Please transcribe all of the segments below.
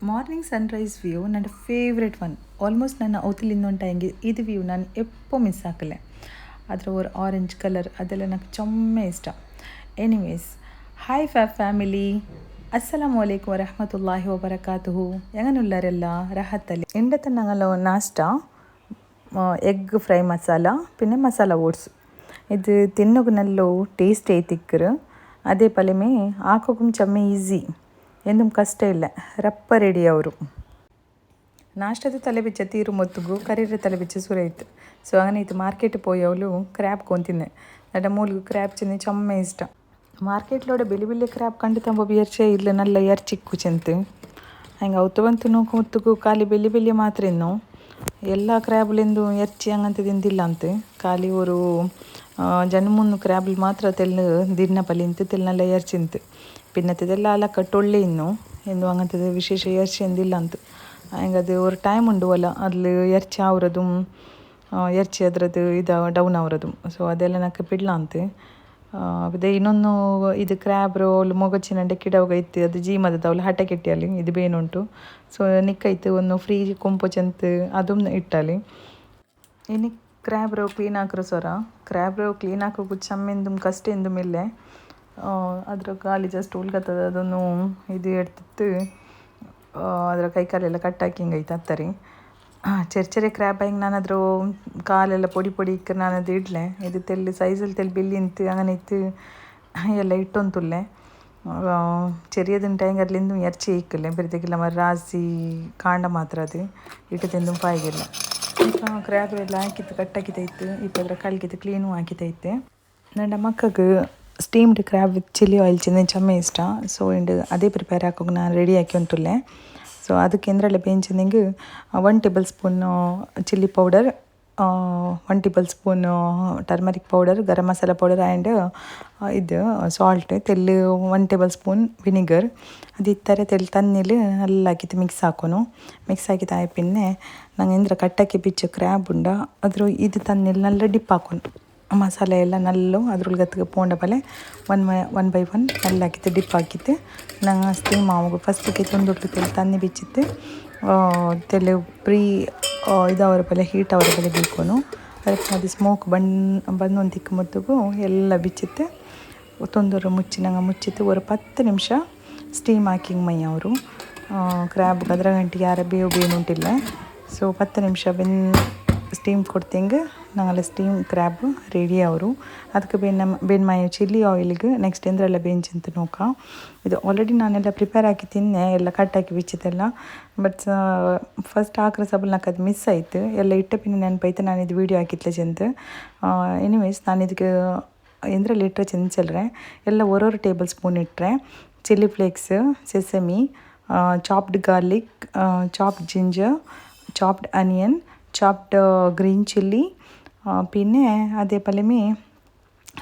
Morning Sunrise view ನನ್ನ favourite one. Almost ನನ್ನ ಅವತಿಲಿಂದ ಉಂಟಾಗಿ ಇದು ವ್ಯೂ ನಾನು ಎಪ್ಪೋ ಮಿಸ್ ಹಾಕಲೆ. ಅದರ ಒಂದು ಆರೆಂಜ್ ಕಲರ್ ಅದೆಲ್ಲ ನನಗೆ ಚೊಮ್ಮೆ ಇಷ್ಟ. ಎನಿವೇಸ್, ಹಾಯ್ ಫ್ಯಾಮಿಲಿ, ಅಸ್ಸಲಾಮು ಅಲೈಕುಮ್ ವರಹಮತುಲ್ಲಾಹಿ ವಬರಕಾತುಹು. ಎಂಗನುಲ್ಲಾರೆಲ್ಲ ರಹತ್ತಲ್ಲಿ ಎಂಡತ ನಂಗಲ ನಾಷ್ಟ ಎಗ್ ಫ್ರೈ ಮಸಾಲ പിന്നെ ಮಸಾಲ ಓಟ್ಸ್. ಇದು ತಿನ್ನೋಕು ನಲ್ಲೋ ಟೇಸ್ಟ್ ಐತಿಕ್ಕರು. ಅದೇ ಪಲೆಮೆ ಹಾಕೋಕು ಚಮ್ಮೆ ಈಸಿ, ಎಂದೂ ಕಷ್ಟ ಇಲ್ಲ, ರಪ್ಪ ರೆಡಿ ಅವರು. ನಾಷ್ಟದ ತಲೆ ಬಿಚ್ಚ ತೀರು ಮೊತ್ತಗೂ ಕರೀರ ತಲೆ ಬಿಚ್ಚ ಸುರಾಯ್ತು. ಸೊ അങ്ങനെ ಇದು ಮಾರ್ಕೆಟ್ ಪೋಯವಳು ಕ್ರ್ಯಾಬ್ ಕೊಂತಿದ್ದೆ. ನಡ ಮೂಲಿಗೂ ಕ್ರ್ಯಾಬ್ ಚಿಂದಿ ಚೊಮ್ಮೆ ಇಷ್ಟ. ಮಾರ್ಕೆಟ್ಲೋಡೆ ಬೆಲಿ ಬೆಲಿ ಕ್ರ್ಯಾಬ್ ಕಂಡು ತಂಬ ಎರ್ಚೆ ಇಲ್ಲ ನಲ್ಲ ಎರ್ಚಿಕ್ಕು ಚೆಂತು ಹಂಗೆ ಅವತ್ತು ಬಂತು ನೋಕು ಮುತ್ತಗೂ ಖಾಲಿ ಬೆಲಿ ಬೆಲಿ ಮಾತ್ರ ಇನ್ನು ಎಲ್ಲ ಕ್ರ್ಯಾಬ್ಲಿಂದು ಎರ್ಚಿ ಹಂಗಂತ ತಿಂದಿಲ್ಲ ಅಂತ. ಖಾಲಿ ಅವರು ಜನ್ಮೂನು ಕ್ರ್ಯಾಬ್ಲಿ ಮಾತ್ರ ತೆಲ್ಲು ದಿನ ಪಲಿಂತು ತೆಲ್ನೆಲ್ಲ ಎರ್ಚಿಂತು. ಪಿನ್ನತ್ತದೆಲ್ಲ ಅಲಕ್ಕ ಟೊಳ್ಳೆ ಇನ್ನು ಎಂದು ಹಂಗಂತದ ವಿಶೇಷ ಎರ್ಚಿ ಎಂದಿಲ್ಲ ಅಂತ. ಹಂಗೆ ಅದು ஒரு ಟೈಮ್ ಉಂಡು ಅಲ್ಲ ಅಲ್ಲಿ ಎರ್ಚಿ ಆವ್ರದು ಎರ್ಚಿ ಅದ್ರದ್ದು ಇದು ಡೌನ್ ಆವ್ರದು. ಸೊ ಅದೆಲ್ಲ ನಕ್ಕೆ ಬಿಡ್ಲ ಅಂತ. ಅದೇ ಇನ್ನೊಂದು ಇದು ಕ್ರ್ಯಾಬ್ ರೋಲ್ ಮೊಗಚಿನ ಡೆಕ್ಕಿಡವಾಗ ಇತ್ತು, ಅದು ಜೀಮದ ಅವಳು ಹಠ ಕೆಟ್ಟಿಯಲ್ಲಿ ಇದು ಬೇನುಂಟು. ಸೊ ನಿಕ್ಕೈತು ಒಂದು ಫ್ರೀ ಕೊಂಪು ಚೆಂತ ಅದನ್ನು ಇಟ್ಟಲ್ಲಿ. ಇನ್ನು ಕ್ರ್ಯಾಬ್ ರೋ ಕ್ಲೀನ್ ಹಾಕ್ರು ಸೊರ. ಕ್ರ್ಯಾಬ್ ರೋ ಕ್ಲೀನ್ ಹಾಕೋಕು ಚಮ್ಮೆಂದು ಕಷ್ಟ ಎಂದು ಮಿಲ್ಲೆ ಅದ್ರ ಖಾಲಿ ಜಸ್ಟ್ ಉಳ್ಗತ್ತದ ಅದನ್ನು ಇದು ಎಡ್ತಿತ್ತು. ಅದರ ಕೈಕಾಲೆಲ್ಲ ಕಟ್ಟಾಕಿ ಹಿಂಗೈತೆ ಹತ್ತರಿ ಚೆರ್ಚೆರೆ ಕ್ರ್ಯಾಬ್ ಹಿಂಗೆ ನಾನು ಅದ್ರ ಕಾಲೆಲ್ಲ ಪೊಡಿ ಪೊಡಿ ಇಕ್ಕ ನಾನು ಅದು ಇಡ್ಲೆ. ಇದು ತೆಲ್ಲಿ ಸೈಜಲ್ಲಿ ತೆಲ್ಲಿ ಬಿಲ್ಲಿ ಇಂತು ಹಂಗನೆ ಇತ್ತು ಎಲ್ಲ ಇಟ್ಟೊಂತುಲ್ಲೆ ಚೆರಿಯದನ್ನ ಟೈಂಗೆ ಅದ್ಲಿಂದು ಎರ್ಚಿ ಇಕ್ಕಲೆ ಬೆರೆದಕ್ಕಿಲ್ಲ ಮರ ರಾಸಿ ಕಾಂಡ ಮಾತ್ರ ಅದು ಇಟ್ಟು ತಿಂದು ಪಾಯಿಗಿಲ್ಲ. ಕ್ರ್ಯಾಬ್ ಎಲ್ಲ ಹಾಕಿತ್ತು ಕಟ್ಟಾಕಿತೈತೆ. ಇಪ್ಪ ಅದ್ರ ಕಳ್ಗಿತ್ತು ಕ್ಲೀನು ಹಾಕಿತೈತೆ. ನನ್ನ ಮಕ್ಕಗೆ steamed crab with chilli oil ಚಿಂದ ಚಮ್ಮೆ ಇಷ್ಟ. ಸೊ ಇಂಡು ಅದೇ ಪ್ರಿಪೇರ್ ಹಾಕೋಕೆ ನಾನು ರೆಡಿ ಹಾಕಿ ಉಂಟುಲ್ಲೆ. ಸೊ ಅದಕ್ಕೆ ಎಂದ್ರಲ್ಲ ಬೇಂಚಿಂದಿಂಗೆ 1 table spoon chilli powder, 1 table spoon turmeric powder, garam masala powder and ಇದು ಸಾಲ್ಟ್ ತೆಲ್ಲು 1 ಟೇಬಲ್ ಸ್ಪೂನ್ ವಿನಿಗರ್ ಅದು ಇತ್ತಾರೆ ತೆಲ್ಲು ತನ್ನಿಲ್ ಎಲ್ಲ ಹಾಕಿತ್ತು ಮಿಕ್ಸ್ ಹಾಕೋನು. ಮಿಕ್ಸ್ ಹಾಕಿತ್ತು ಆಯ್ಪಿನ್ನೆ ನಂಗೆ ಎಂದ್ರ ಕಟ್ಟಕ್ಕೆ ಬಿಚ್ಚು ಕ್ರ್ಯಾಬ್ ಉಂಡ ಅದ್ರ ಇದು ತನ್ನಿಲ್ ನಲ್ಲ ಡಿಪ್ ಹಾಕೋನು. ಮಸಾಲೆ ಎಲ್ಲ ನಲ್ಲು ಅದ್ರೊಳಗತ್ತಿಗೆ ಪೋಂಡ ಬಲೆ 1 by 1 ಎಲ್ಲ ಹಾಕಿತ್ತು ಡಿಪ್ ಹಾಕಿತ್ತು. ನಂಗೆ ಸ್ಟೀಮ್ ಆವಾಗ ಫಸ್ಟಿಗೆ ತುಂಡುಡ್ಲು ತೆಲ್ಲು ತನ್ನಿ ಬಿಚ್ಚಿತ್ತು ತೆಲ್ಲು ಪ್ರೀ ಇದವರ ಬಲೆ ಹೀಟ್ ಅವರ ಬಲೆ ಬೇಕೋನು. ಅದಕ್ಕೆ ಅದು ಸ್ಮೋಕ್ ಬಂದೊಂದು ತಿಕ್ಕ ಮೊತ್ತಗೂ ಎಲ್ಲ ಬಿಚ್ಚಿತ್ತು ತೊಂದರೆ ಮುಚ್ಚಿ ನಂಗೆ ಮುಚ್ಚಿತ್ತು ಒಂದು 10 ನಿಮಿಷ ಸ್ಟೀಮ್ ಹಾಕಿಂಗ್ ಮೈ ಅವರು. ಕ್ರ್ಯಾಬ್ ಅದ್ರ ಗಂಟೆಗೆ ಯಾರ ಬೇನುಂಟಿಲ್ಲ. ಸೊ 10 ನಿಮಿಷ ಸ್ಟೀಮ್ ಕೊಡ್ತಿಂಗೆ ನಂಗೆಲ್ಲ ಸ್ಟೀಮ್ ಕ್ರ್ಯಾಬ್ ರೆಡಿ ಅವರು. ಅದಕ್ಕೆ ಬೆನ್ಮಾಯ ಚಿಲ್ಲಿ ಆಯಿಲ್ಗೆ ನೆಕ್ಸ್ಟ್ ಎಂದ್ರೆಲ್ಲ ಬೇಂಚಿಂತ ನೋಕ. ಇದು ಆಲ್ರೆಡಿ ನಾನೆಲ್ಲ ಪ್ರಿಪೇರ್ ಹಾಕಿ ತಿನ್ನೆ ಎಲ್ಲ ಕಟ್ಟಾಕಿ ಬಿಚ್ಚಿತ್ತೆಲ್ಲ. ಬಟ್ ಫಸ್ಟ್ ಹಾಕ್ರೆ ಸಬಲ್ ನಾಲ್ಕು ಅದು ಮಿಸ್ ಆಯಿತು. ಎಲ್ಲ ಇಟ್ಟ ಪಿನ್ನ ನೆನಪೈತೆ ನಾನು ಇದು ವೀಡಿಯೋ ಹಾಕಿತ್ಲೆ ಚೆಂದ. ಎನಿವೇಸ್ ನಾನು ಇದಕ್ಕೆ ಎಂದ್ರಲ್ಲಿ ಇಟ್ಟರೆ ಚೆಂದ ಚೆಲ್ಲರೆ ಎಲ್ಲ 1 ಟೇಬಲ್ ಸ್ಪೂನ್ ಇಟ್ಟರೆ chilli flakes, sesame, chopped garlic, chopped ginger, chopped onion, chopped green chilli, പിന്നെ അതേപോലെ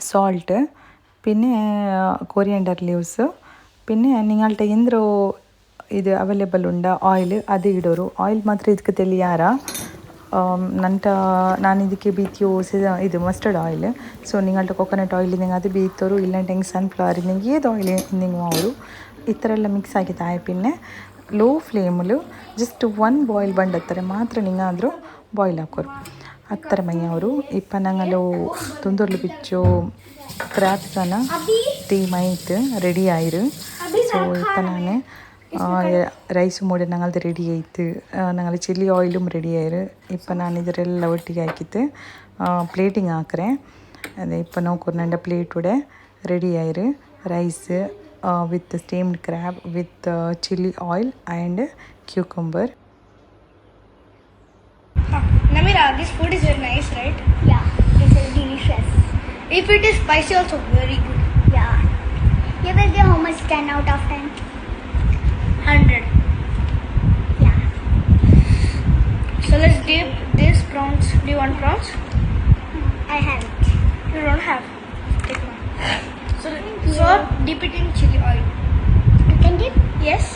സോൾട്ട്, പിന്നെ കൊറിയാണ്ടർ ലീവ്സ്, പിന്നെ നിങ്ങളുടെ എന്തൊരു ഇത് ಅವೈಲೇಬಲ್ ಉಂಡ ಆಯಿಲ್ ಅದು ಇಡೋರು. ಆಯಿಲ್ ಮಾತ್ರ ಇದಕ್ಕೆ ತಿಳಿಯಾರ ನಾನು ಇದಕ್ಕೆ ಬೀತಿಯೋ ಇದು ಮಸ್ಟರ್ಡ್ ಆಯಿಲ್. ಸೊ ನಿങ്ങളുടെ ಕೊಕೊನಟ್ ಆಯಿಲ್ ನಿಂಗೆ ಅದು ಬೀತೋರು ಇಲ್ಲಂటే ಹೆಂಗೆ ಸನ್ಫ್ಲವರ್ ನಿಂಗೆ ಏದು ಆಯಿಲ್ ನಿಂಗೆ ಅವರು ಈ ಥರ ಎಲ್ಲ ಮಿಕ್ಸ್ ಆಗಿತ್ತು ಆಯ್ ಪಿನ್ನೆ ಲೋ ಫ್ಲೇಮಲು ಜಸ್ಟ್ 1 ಬಾಯ್ಲ್ ಬಂಡತ್ತಾರೆ ಮಾತ್ರ ನಿಂಗಾದರೂ ಬಾಯ್ಲ್ ಹಾಕೋರು ಹತ್ತರ ಮೈ ಅವರು. ಇಪ್ಪ ನಂಗಲು ತುಂದೂರ್ಲು ಬಿಚ್ಚು ಕ್ರ್ಯಾಬ್ಸನ ಸ್ಟೀಮ್ ಆಯ್ತು ರೆಡಿ ಆಯಿರು. ಸೊ ಇಪ್ಪ ನಾನು ರೈಸು ಮೂಡೆ ನಂಗಲ್ದು ರೆಡಿ ಆಯ್ತು. ನಂಗಲ್ಲಿ ಚಿಲ್ಲಿ ಆಯಿലും ರೆಡಿ ಆಯಿರು. ಇಪ್ಪ ನಾನು ಇದರೆಲ್ಲ ಒಟ್ಟಿಗೆ ಹಾಕಿತ್ತು ಪ್ಲೇಟಿಂಗ್ ಹಾಕ್ರೆ ಅದೇ ಇಪ್ಪ ನೋಡ್ಕೊರು ನಂಡ ಪ್ಲೇಟ್ ಉಡೆ ರೆಡಿ ಆಯಿರು. Rice with steamed crab with chili oil and cucumber. Namira, this food is very nice, right? Yeah, it's very delicious. If it is spicy also, very good. Yeah. You will give how much 10 out of 10? 100. Yeah. So let's dip this prawns. Do you want prawns? I have it. You don't have. Take one. So dip it in chili oil. You can dip? Yes.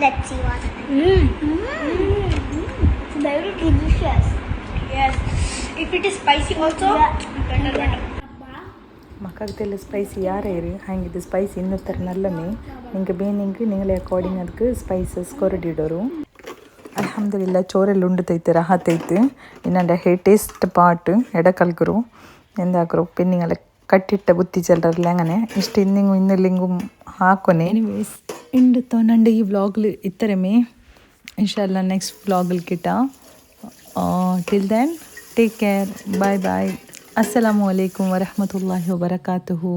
Let's see what happens. It's very delicious. Yes. If it is spicy also, better. മക്കൾക്കെല്ലാം spicy യാറേര് ഹಂಗಿದ್ದು spicy ಇನ್ನುತ್ತರ ನಲ್ಲಮೆ ನಿಂಗೆ ಬೇನಿಂಗ್ ನಿಂಗಲೆ according ಅದಕ್ಕೆ spices ಕೊರಡಿಡೋರು ಅಲ್ಹಮ್ದುಲಿಲ್ಲ ചോറെല്ലാം ಉಂಡುತ್ತೈತೆ ರಹತೈತೆ ಇನ್ನಂಡ ಹೇ ಟೇಸ್ಟ್ ಪಾಟ್ ಎಡ ಕಲ್ಕರು ಎಂದಾಕರು ಪೆನ್ನಿಂಗಲ್ಲ ಕಟ್ಟಿಟ್ಟ ಬುತ್ತಿ ಚೆಲ್ಲರಲ್ಲ അങ്ങനെ ಇಷ್ಟು ಇನ್ನೆಲ್ಲಿಂಗು ಹಾಕೊನೆ ಎನಿವೇಸ್ ಇಂಡುತ್ತೋ ನಂಡು ಈ ವ್ಲಾಗ್ಲು ಇತ್ತರಮೆ ಇನ್ಶಾಲ್ಲ ನೆಕ್ಸ್ಟ್ ವ್ಲಾಗಲ್ ಕಿಟ till then take care bye bye ಅಸ್ಸಲಾಮು ಅಲೈಕುಮ್ ವರಹಮತುಲ್ಲಾಹಿ ವಬರಕಾತುಹು.